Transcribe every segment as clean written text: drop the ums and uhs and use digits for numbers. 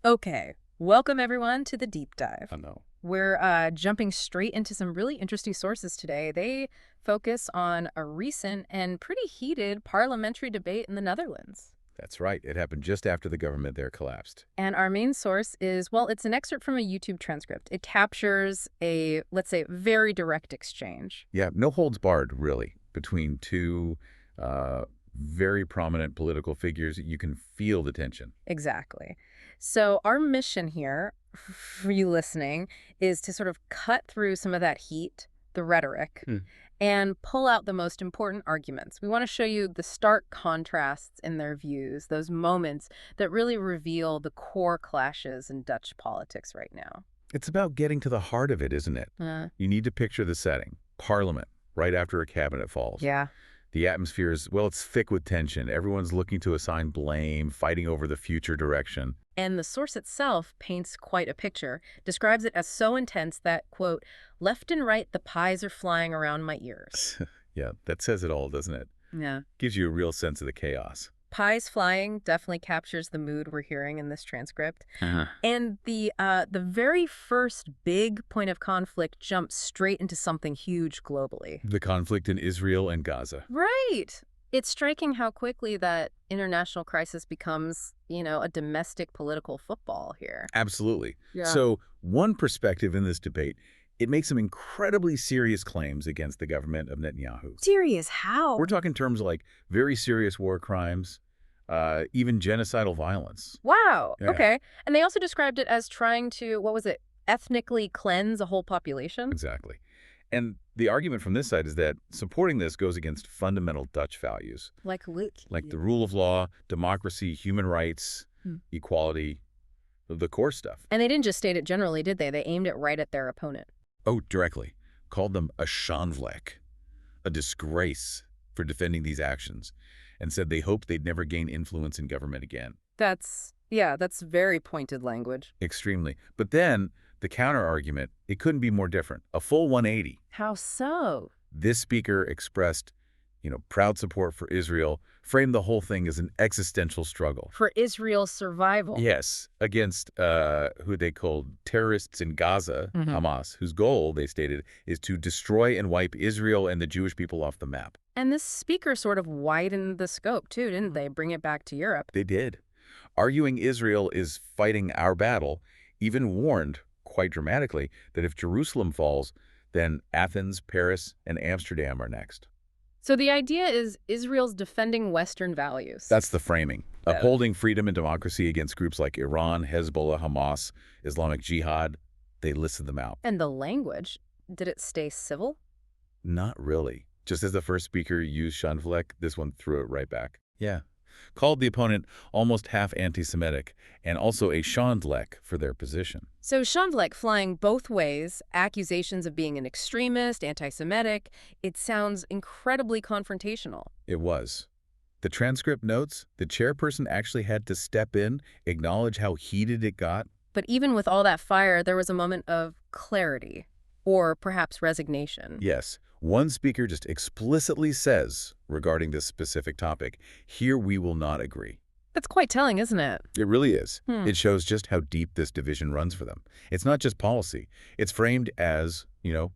Okay, welcome everyone to the deep dive. I know. We're jumping straight into some really interesting sources today. They focus on a recent and pretty heated parliamentary debate in the Netherlands. That's right. It happened just after the government there collapsed. And our main source is, well, it's an excerpt from a YouTube transcript. It captures a, let's say, very direct exchange. Yeah, no holds barred, really, between two very prominent political figures. You can feel the tension. Exactly. So our mission here, for you listening, is to sort of cut through some of that heat, the rhetoric, Hmm. and pull out the most important arguments. We want to show you the stark contrasts in their views, those moments that really reveal the core clashes in Dutch politics right now. It's about getting to the heart of it, isn't it? You need to picture the setting. Parliament, right after a cabinet falls. Yeah. The atmosphere is, well, it's thick with tension. Everyone's looking to assign blame, fighting over the future direction. And the source itself paints quite a picture, describes it as so intense that, quote, left and right, the pies are flying around my ears. Yeah, that says it all, doesn't it? Yeah. Gives you a real sense of the chaos. Pies flying definitely captures the mood we're hearing in this transcript. And the very first big point of conflict jumps straight into something huge globally. The conflict in Israel and Gaza. Right. It's striking how quickly that international crisis becomes, a domestic political football here. Absolutely. Yeah. So one perspective in this debate, it makes some incredibly serious claims against the government of Netanyahu. Serious how? We're talking terms like very serious war crimes, even genocidal violence. Wow. Yeah. Okay. And they also described it as trying to, what was it, ethnically cleanse a whole population? Exactly. And the argument from this side is that supporting this goes against fundamental Dutch values, Like Luke. like the rule of law, democracy, human rights, equality, the core stuff. And they didn't just state it generally, did they? They aimed it right at their opponent. Oh, directly. Called them a schandvlek, a disgrace for defending these actions, and said they hoped they'd never gain influence in government again. That's very pointed language. Extremely. But then, the counter-argument, it couldn't be more different. A full 180. How so? This speaker expressed, proud support for Israel, framed the whole thing as an existential struggle. For Israel's survival. Yes, against who they called terrorists in Gaza, Hamas, whose goal, they stated, is to destroy and wipe Israel and the Jewish people off the map. And this speaker sort of widened the scope, too, didn't they? Bring it back to Europe. They did. Arguing Israel is fighting our battle, even warned, quite dramatically, that if Jerusalem falls, then Athens, Paris, and Amsterdam are next. So the idea is Israel's defending Western values. That's the framing. Upholding freedom and democracy against groups like Iran, Hezbollah, Hamas, Islamic Jihad. They listed them out. And the language, did it stay civil? Not really. Just as the first speaker used schandvlek, this one threw it right back. Yeah. Called the opponent almost half anti-Semitic, and also a schandvlek for their position. So schandvlek flying both ways, accusations of being an extremist, anti-Semitic, it sounds incredibly confrontational. It was. The transcript notes the chairperson actually had to step in, acknowledge how heated it got. But even with all that fire, there was a moment of clarity, or perhaps resignation. Yes. One speaker just explicitly says, regarding this specific topic, here we will not agree. That's quite telling, isn't it? It really is. It shows just how deep this division runs for them. It's not just policy. It's framed as,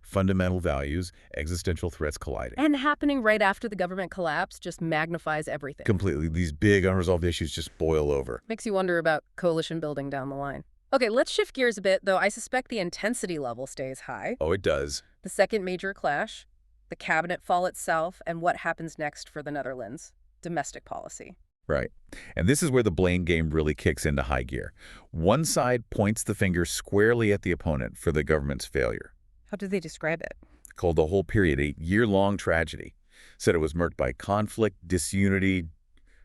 fundamental values, existential threats colliding. And happening right after the government collapse just magnifies everything. Completely. These big unresolved issues just boil over. Makes you wonder about coalition building down the line. Okay, let's shift gears a bit, though I suspect the intensity level stays high. Oh, it does. The second major clash, the cabinet fall itself, and what happens next for the Netherlands, domestic policy. Right. And this is where the blame game really kicks into high gear. One side points the finger squarely at the opponent for the government's failure. How do they describe it? Called the whole period a year-long tragedy. Said it was marked by conflict, disunity,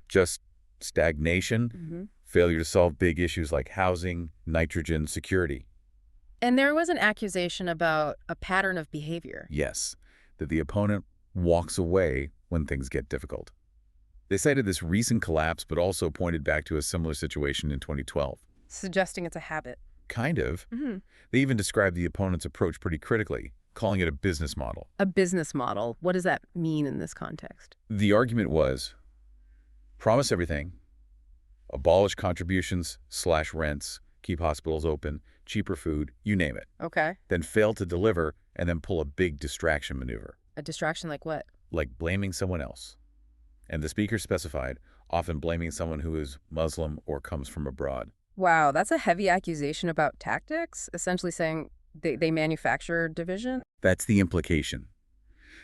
just stagnation, failure to solve big issues like housing, nitrogen, security. And there was an accusation about a pattern of behavior. Yes, that the opponent walks away when things get difficult. They cited this recent collapse, but also pointed back to a similar situation in 2012. Suggesting it's a habit. Kind of. They even described the opponent's approach pretty critically, calling it a business model. A business model. What does that mean in this context? The argument was, promise everything, abolish contributions/rents, keep hospitals open, cheaper food, you name it, Okay. then fail to deliver and then pull a big distraction maneuver, A distraction like what? like blaming someone else. And the speaker specified, often blaming someone who is Muslim or comes from abroad. Wow, that's a heavy accusation about tactics, essentially saying they manufacture division. That's the implication.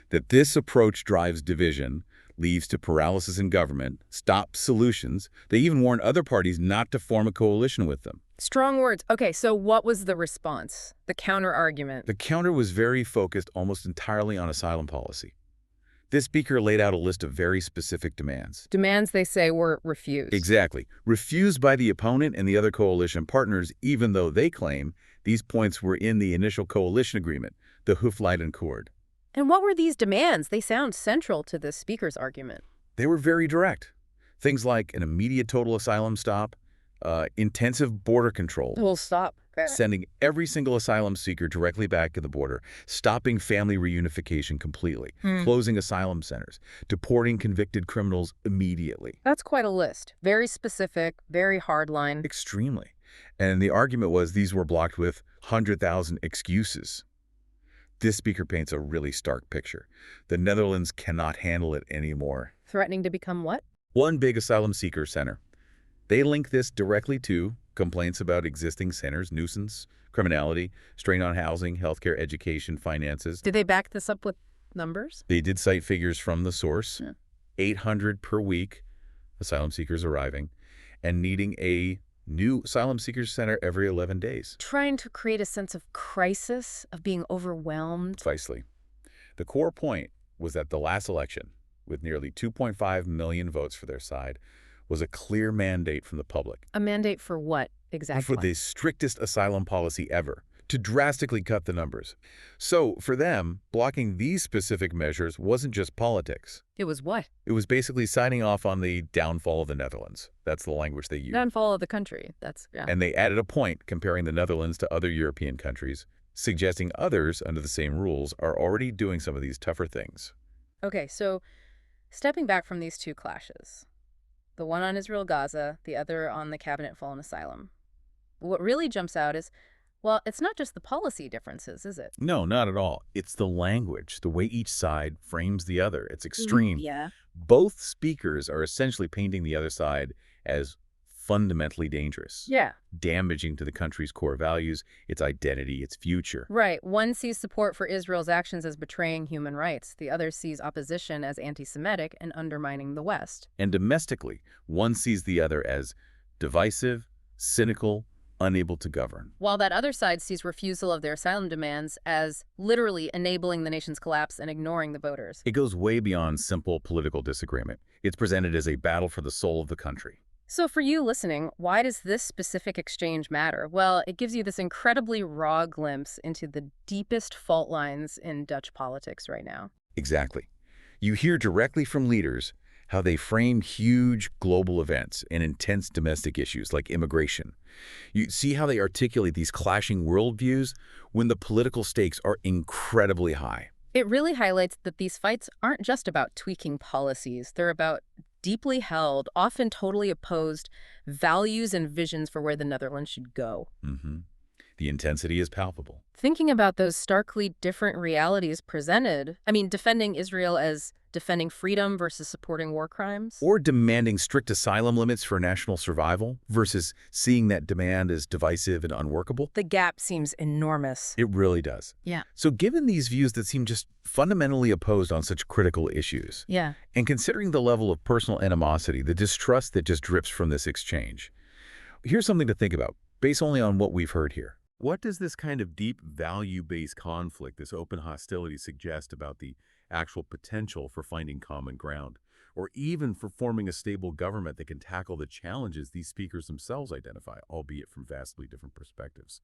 That this approach drives division, leads to paralysis in government, stops solutions. They even warn other parties not to form a coalition with them. Strong words. Okay, so what was the response? The counter argument. The counter was very focused almost entirely on asylum policy. This speaker laid out a list of very specific demands. Demands, they say, were refused. Exactly. Refused by the opponent and the other coalition partners, even though they claim these points were in the initial coalition agreement, the Hoofleiden Accord. And what were these demands? They sound central to the speaker's argument. They were very direct. Things like an immediate total asylum stop, intensive border control, We'll stop. sending every single asylum seeker directly back to the border, stopping family reunification completely, closing asylum centers, deporting convicted criminals immediately. That's quite a list. Very specific, very hardline. Extremely. And the argument was these were blocked with 100,000 excuses. This speaker paints a really stark picture. The Netherlands cannot handle it anymore. Threatening to become what? One big asylum seeker center. They link this directly to complaints about existing centers, nuisance, criminality, strain on housing, healthcare, education, finances. Did they back this up with numbers? They did cite figures from the source, Yeah. 800 per week, asylum seekers arriving, and needing a new asylum seekers center every 11 days. Trying to create a sense of crisis, of being overwhelmed. Precisely. The core point was that the last election, with nearly 2.5 million votes for their side, was a clear mandate from the public. A mandate for what exactly? For the strictest asylum policy ever, to drastically cut the numbers. So, for them, blocking these specific measures wasn't just politics. It was what? It was basically signing off on the downfall of the Netherlands. That's the language they used. Downfall of the country. That's, yeah. And they added a point comparing the Netherlands to other European countries, suggesting others under the same rules are already doing some of these tougher things. Okay, so stepping back from these two clashes, the one on Israel-Gaza, the other on the cabinet fallen asylum, what really jumps out is, well, it's not just the policy differences, is it? No, not at all. It's the language, the way each side frames the other. It's extreme. Yeah. Both speakers are essentially painting the other side as fundamentally dangerous, Yeah. damaging to the country's core values, its identity, its future. Right. One sees support for Israel's actions as betraying human rights. The other sees opposition as anti-Semitic and undermining the West. And domestically, one sees the other as divisive, cynical, unable to govern. While that other side sees refusal of their asylum demands as literally enabling the nation's collapse and ignoring the voters. It goes way beyond simple political disagreement. It's presented as a battle for the soul of the country. So for you listening, why does this specific exchange matter? Well, it gives you this incredibly raw glimpse into the deepest fault lines in Dutch politics right now. Exactly. You hear directly from leaders how they frame huge global events and intense domestic issues like immigration. You see how they articulate these clashing worldviews when the political stakes are incredibly high. It really highlights that these fights aren't just about tweaking policies. They're about deeply held, often totally opposed values and visions for where the Netherlands should go. The intensity is palpable. Thinking about those starkly different realities presented, defending Israel as defending freedom versus supporting war crimes. Or demanding strict asylum limits for national survival versus seeing that demand as divisive and unworkable. The gap seems enormous. It really does. Yeah. So given these views that seem just fundamentally opposed on such critical issues, Yeah. and considering the level of personal animosity, the distrust that just drips from this exchange, here's something to think about, based only on what we've heard here. What does this kind of deep value-based conflict, this open hostility, suggest about the actual potential for finding common ground, or even for forming a stable government that can tackle the challenges these speakers themselves identify, albeit from vastly different perspectives?